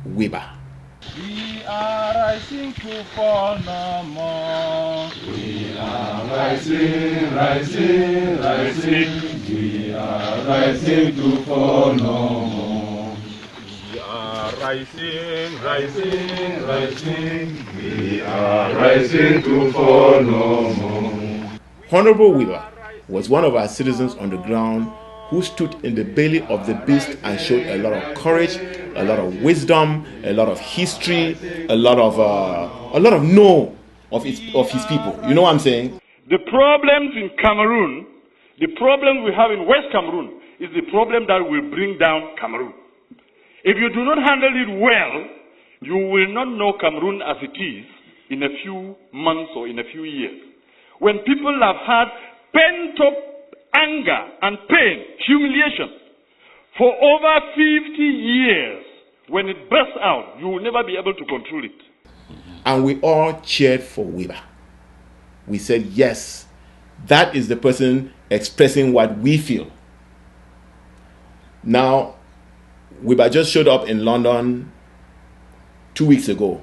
Wirba. We are rising to fall no more. We are rising, rising, rising. We are rising to fall no more. We are rising, Rising, rising. We are rising to fall no more. Honorable Wirba was one of our citizens on the ground who stood in the belly of the beast and showed a lot of courage, a lot of wisdom, a lot of history, a lot of know of his people. You know what I'm saying? The problems in Cameroon, the problem we have in West Cameroon, is the problem that will bring down Cameroon. If you do not handle it well, you will not know Cameroon as it is in a few months or in a few years. When people have had pent-up anger and pain, humiliation, for over 50 years, when it bursts out, you will never be able to control it. And we all cheered for Wirba. We said, yes, that is the person expressing what we feel. Now, Wirba just showed up in London 2 weeks ago.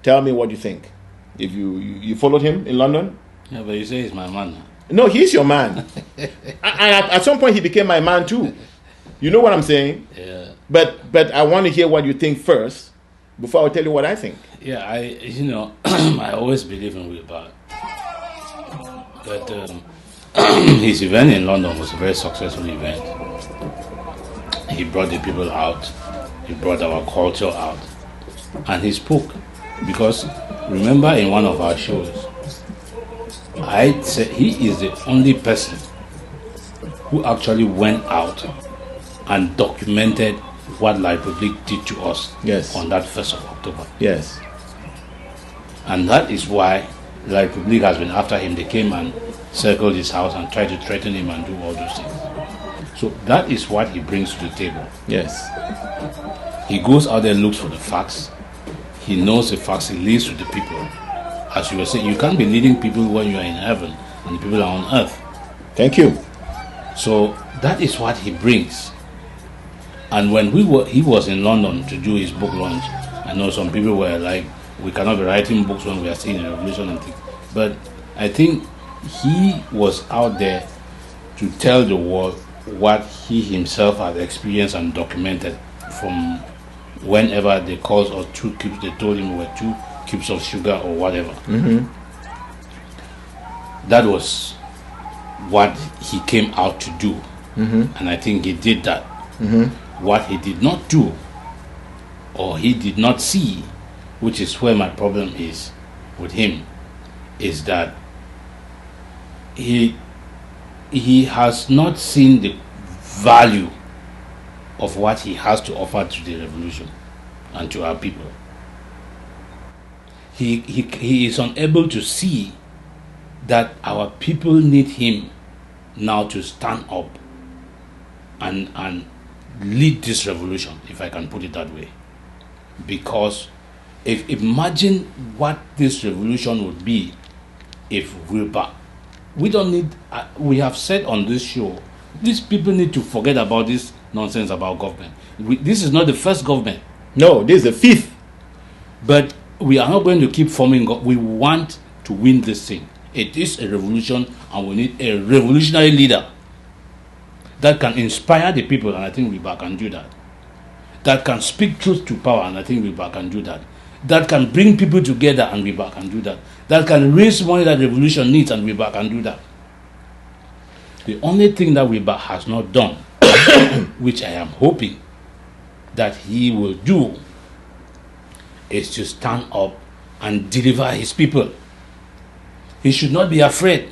Tell me what you think. If you followed him in London? Yeah, but you say he's my man. No, he's your man. At some point, he became my man too. You know what I'm saying? Yeah. But I want to hear what you think first before I tell you what I think. Yeah, I always believe in Wirba. But his event in London was a very successful event. He brought the people out. He brought our culture out. And he spoke. Because remember in one of our shows, I said he is the only person who actually went out and documented what La République did to us on that 1st of October. Yes. And that is why La République has been after him. They came and circled his house and tried to threaten him and do all those things. So that is what he brings to the table. Yes. He goes out there and looks for the facts. He knows the facts. He lives with the people. As you were saying, you can't be leading people when you are in heaven and the people are on earth. Thank you. So that is what he brings. And when he was in London to do his book launch, I know some people were like, we cannot be writing books when we are still in a revolution and things. But I think he was out there to tell the world what he himself had experienced and documented from whenever they called or 2 cubes, they told him were 2 cubes of sugar or whatever. Mm-hmm. That was what he came out to do. Mm-hmm. And I think he did that. Mm-hmm. What he did not do or he did not see, which is where my problem is with him, is that he has not seen the value of what he has to offer to the revolution and to our people. He is unable to see that our people need him now to stand up and lead this revolution, if I can put it that way. Because imagine what this revolution would be if Wirba. We have said on this show, these people need to forget about this nonsense about government. This is not the first government. No, this is the 5th. But we are not going to keep forming. We want to win this thing. It is a revolution, and we need a revolutionary leader that can inspire the people, and I think Wirba can do that. That can speak truth to power, and I think Wirba can do that. That can bring people together, and Wirba can do that. That can raise money that revolution needs, and Wirba can do that. The only thing that Wirba has not done, which I am hoping that he will do, is to stand up and deliver his people. He should not be afraid.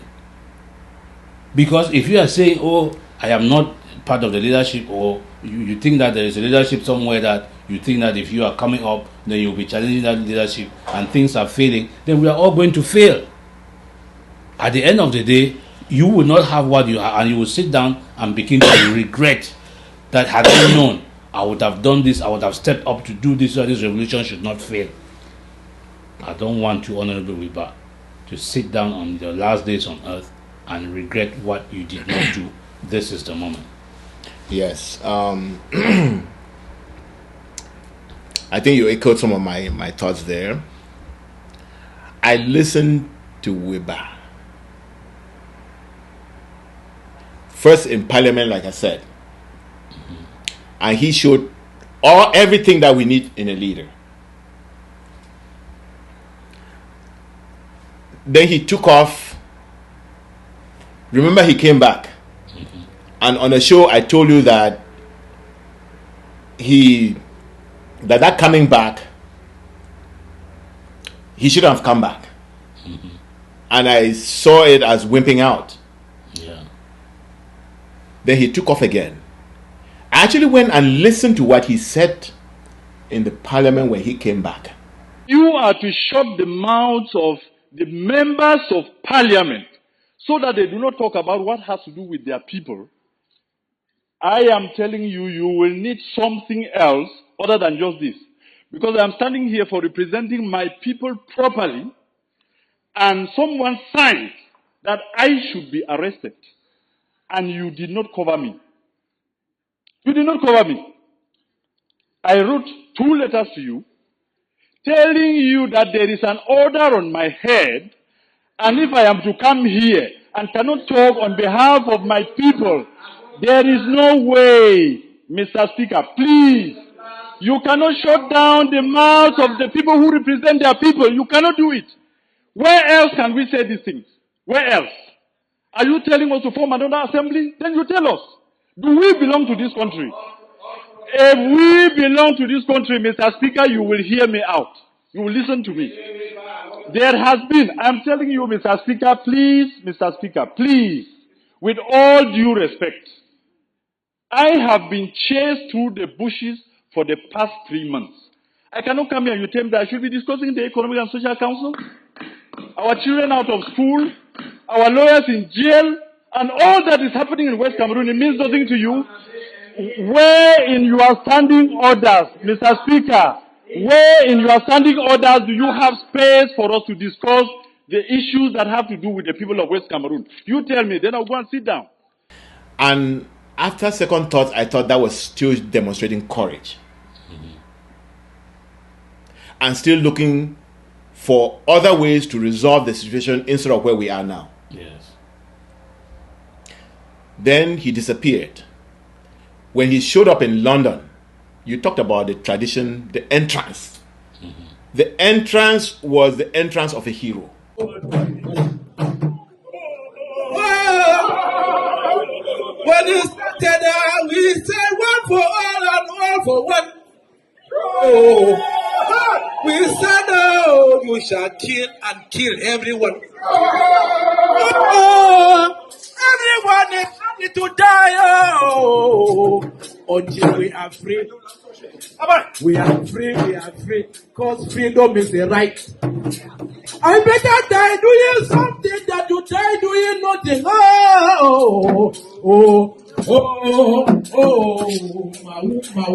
Because if you are saying, oh, I am not part of the leadership, or you think that there is a leadership somewhere that you think that if you are coming up, then you'll be challenging that leadership and things are failing, then we are all going to fail. At the end of the day, you will not have what you have, and you will sit down and begin to regret that had I known, I would have done this, I would have stepped up to do this, so this revolution should not fail. I don't want you, Honorable Wirba, to sit down on your last days on earth and regret what you did not do. This is the moment. Yes. I think you echoed some of my thoughts there. I listened to Wirba. First in Parliament, like I said. And he showed everything that we need in a leader. Then he took off. Remember, he came back. And on the show, I told you that that coming back, he shouldn't have come back. And I saw it as wimping out. Yeah. Then he took off again. I actually went and listened to what he said in the Parliament when he came back. You are to shut the mouths of the members of Parliament so that they do not talk about what has to do with their people. I am telling you, you will need something else other than just this. Because I'm standing here for representing my people properly, and someone signed that I should be arrested. And you did not cover me. You did not cover me. I wrote 2 letters to you telling you that there is an order on my head, and if I am to come here and cannot talk on behalf of my people, there is no way, Mr. Speaker, please. You cannot shut down the mouths of the people who represent their people. You cannot do it. Where else can we say these things? Where else? Are you telling us to form another assembly? Then you tell us. Do we belong to this country? If we belong to this country, Mr. Speaker, you will hear me out. You will listen to me. There has been, I'm telling you, Mr. Speaker, please, with all due respect, I have been chased through the bushes for the past 3 months. I cannot come here and you tell me that I should be discussing the Economic and Social Council, our children out of school, our lawyers in jail, and all that is happening in West Cameroon. It means nothing to you. Where in your standing orders, Mr. Speaker, where in your standing orders do you have space for us to discuss the issues that have to do with the people of West Cameroon? You tell me, then I'll go and sit down. And after second thoughts, I thought that was still demonstrating courage. And still looking for other ways to resolve the situation instead of where we are now. Yes. Then he disappeared. When he showed up in London, you talked about the tradition, the entrance. The entrance was the entrance of a hero. When you started, we said one for all and all for one. Oh, we said, oh, you shall kill and kill everyone. Oh, everyone is ready to die. Oh, until we are free. We are free, because freedom is the right. I better die doing something than to die doing nothing. Oh, oh, oh, oh, mawu, mawu, mawu.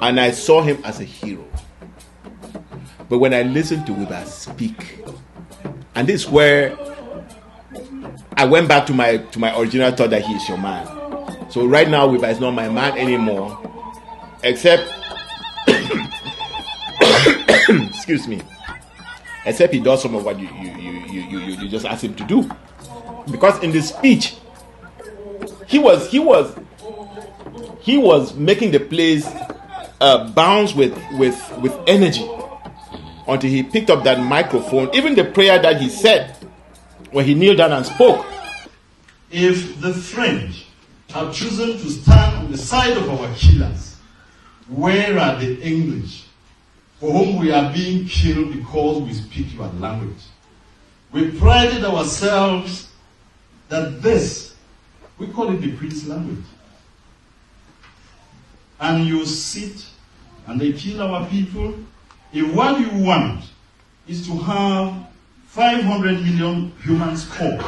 And I saw him as a hero. But when I listened to Wirba speak, and this is where I went back to my original thought that he is your man. So right now Wirba is not my man anymore, except excuse me, except he does some of what you just asked him to do. Because in the speech, he was making the place bounce with energy until he picked up that microphone. Even the prayer that he said when he kneeled down and spoke. If the French have chosen to stand on the side of our killers, where are the English for whom we are being killed because we speak your language? We prided ourselves that this, we call it the Queen's language. and you sit and they kill our people, if what you want is to have 500 million humans corpse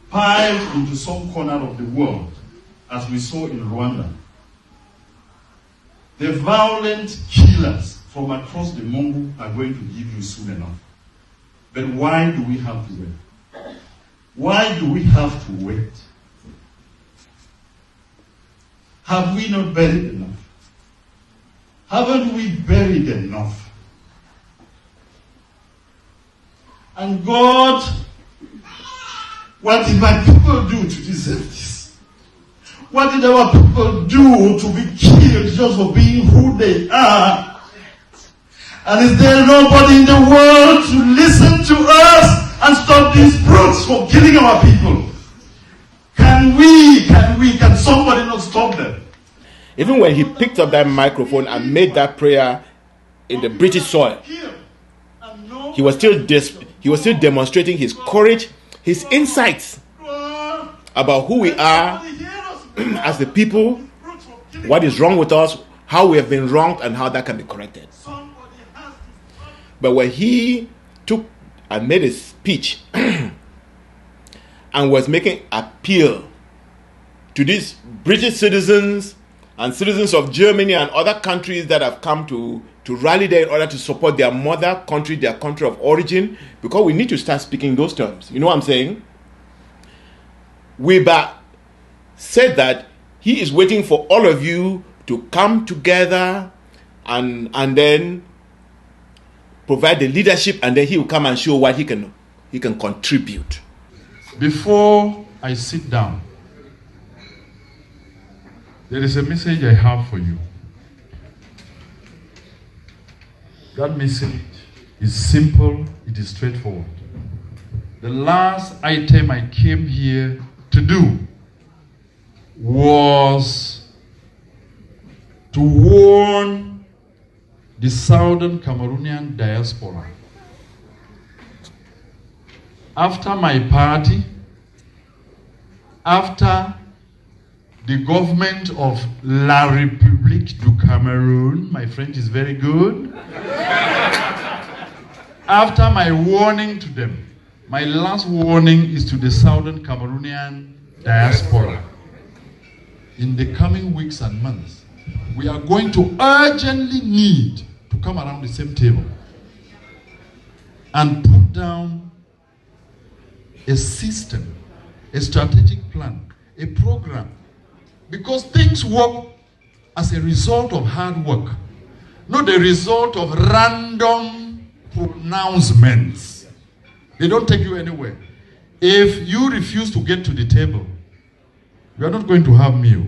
piled into some corner of the world, as we saw in Rwanda, the violent killers from across the Mongo are going to give you soon enough. But why do we have to wait? Why do we have to wait? Have we not buried enough? Haven't we buried enough? And God, what did my people do to deserve this? What did our people do to be killed just for being who they are? And is there nobody in the world to listen to us and stop these brutes from killing our people? Can somebody not stop them? Even when he picked up that microphone and made that prayer in the British soil, he was still demonstrating his courage, his insights about who we are as the people, what is wrong with us, how we have been wronged, and how that can be corrected. But when he took and made a speech and was making appeal to these British citizens and citizens of Germany and other countries that have come to rally there in order to support their mother country, their country of origin, because we need to start speaking those terms. You know what I'm saying? Wirba said that he is waiting for all of you to come together and then provide the leadership, and then he will come and show what he can contribute. Before I sit down, there is a message I have for you. That message is simple, it is straightforward. The last item I came here to do was to warn the southern Cameroonian diaspora. After my party, after the government of La République du Cameroon, my French is very good, after my warning to them, my last warning is to the southern Cameroonian diaspora. In the coming weeks and months, we are going to urgently need to come around the same table and put down a system, a strategic plan, a program, because things work as a result of hard work, not the result of random pronouncements. They don't take you anywhere. If you refuse to get to the table, you are not going to have meal.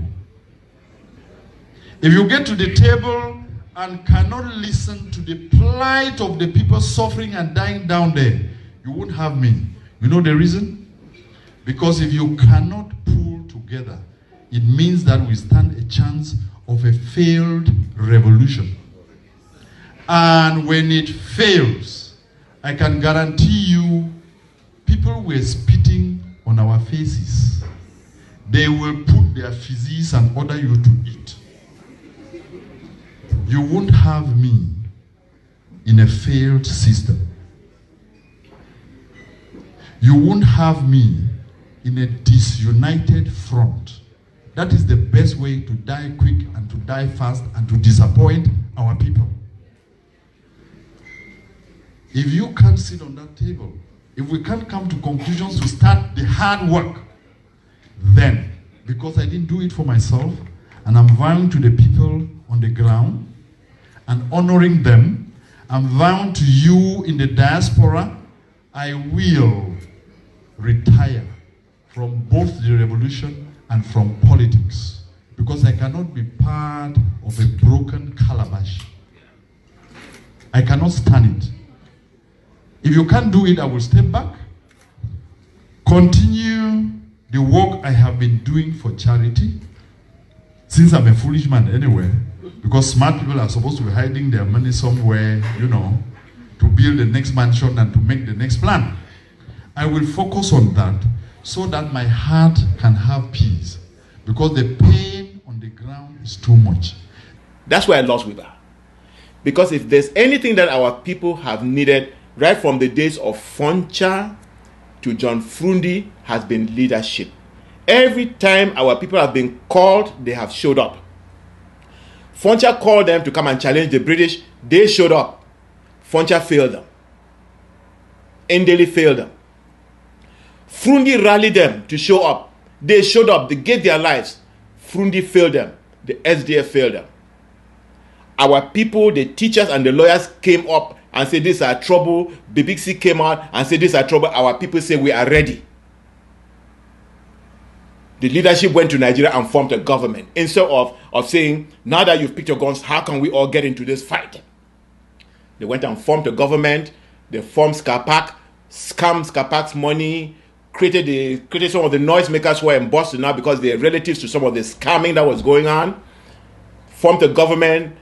If you get to the table and cannot listen to the plight of the people suffering and dying down there, you won't have me. You know the reason? Because if you cannot pull together, it means that we stand a chance of a failed revolution. And when it fails, I can guarantee you, people were spitting on our faces. They will put their feces and order you to eat. You won't have me in a failed system. You won't have me in a disunited front. That is the best way to die quick and to die fast and to disappoint our people. If you can't sit on that table, if we can't come to conclusions to start the hard work, then, because I didn't do it for myself, and I'm vowing to the people on the ground and honoring them, I'm vowing to you in the diaspora, I will retire from both the revolution and from politics, because I cannot be part of a broken calabash. I cannot stand it. If you can't do it, I will step back, continue the work I have been doing for charity, since I'm a foolish man anyway, because smart people are supposed to be hiding their money somewhere, you know, to build the next mansion and to make the next plan. I will focus on that so that my heart can have peace, because the pain on the ground is too much. That's why I lost Wirba. Because if there's anything that our people have needed right from the days of Foncha to John Frundi has been leadership. Every time our people have been called, they have showed up. Foncha called them to come and challenge the British. They showed up. Foncha failed them. Ndeli failed them. Frundi rallied them to show up. They showed up. They gave their lives. Frundi failed them. The SDF failed them. Our people, the teachers and the lawyers came up and said, "This is our trouble." BBC came out and said, "This is our trouble." Our people say, "We are ready." The leadership went to Nigeria and formed a government. Instead of saying, "Now that you've picked your guns, how can we all get into this fight?" They went and formed a government. They formed Skapak, scammed Skapak's money, created some of the noisemakers who are in Boston now because they are relatives to some of the scamming that was going on. Formed a government,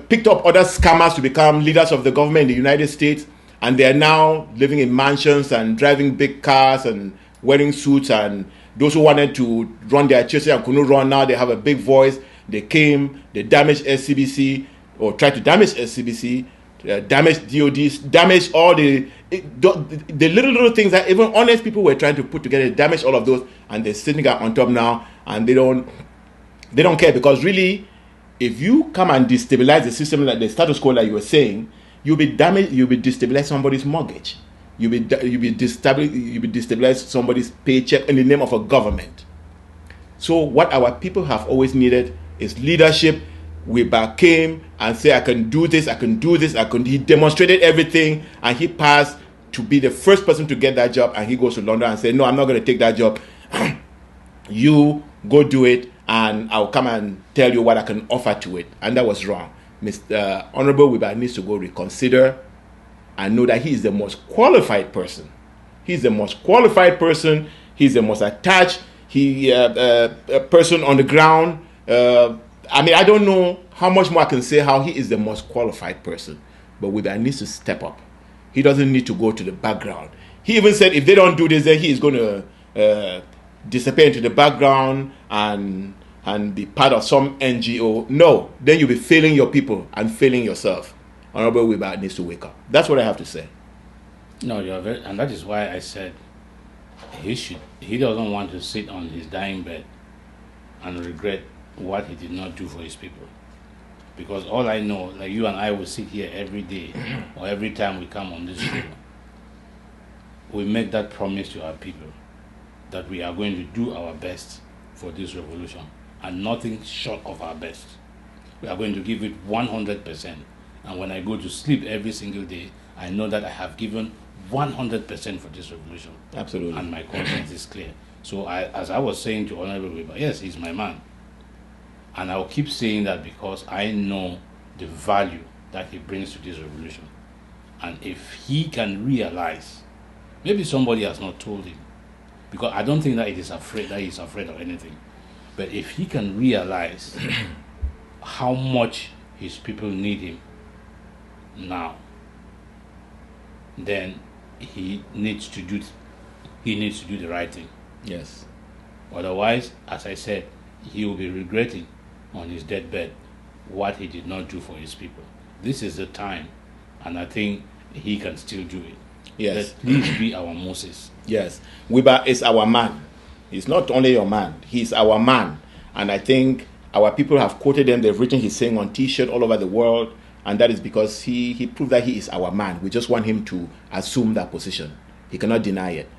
picked up other scammers to become leaders of the government in the United States, and they are now living in mansions and driving big cars and wearing suits. And those who wanted to run their churches and couldn't run, now they have a big voice. They came, they damaged SCBC, or tried to damage SCBC, damaged DODs, damaged all the little things that even honest people were trying to put together, damaged all of those, and they're sitting on top now, and they don't care, because really, if you come and destabilize the system like the status quo, like you were saying, you'll be destabilize somebody's mortgage. You'll be destabilize somebody's paycheck in the name of a government. So what our people have always needed is leadership. Wirba came and said, "I can do this, I can do this, He demonstrated everything, and he passed to be the first person to get that job. And he goes to London and said, "No, I'm not going to take that job. You go do it, and I'll come and tell you what I can offer to it." And that was wrong. Mr. Honorable Wirba needs to go reconsider and know that he is the most qualified person. He's the most qualified person. He's the most attached. A person on the ground. I don't know how much more I can say how he is the most qualified person. But Wirba needs to step up. He doesn't need to go to the background. He even said if they don't do this, then he is going to disappear into the background and be part of some NGO. No, then you'll be failing your people and failing yourself. Honorable Wirba needs to wake up. That's what I have to say. No, and that is why I said he doesn't want to sit on his dying bed and regret what he did not do for his people. Because all I know, like you and I will sit here every day or every time we come on this show, we make that promise to our people that we are going to do our best for this revolution, and nothing short of our best. We are going to give it 100%. And when I go to sleep every single day, I know that I have given 100% for this revolution. Absolutely. And my conscience is clear. So as I was saying to Honorable Wirba, yes, he's my man. And I'll keep saying that because I know the value that he brings to this revolution. And if he can realize, maybe somebody has not told him, because I don't think that he's afraid of anything. But if he can realize how much his people need him now, then he needs to do the right thing. Yes. Otherwise, as I said, he will be regretting on his deathbed what he did not do for his people. This is the time, and I think he can still do it. Yes. Please be our Moses. Yes. Wirba is our man. He's not only your man, he's our man. And I think our people have quoted him, they've written his saying on T-shirt all over the world, and that is because he proved that he is our man. We just want him to assume that position. He cannot deny it.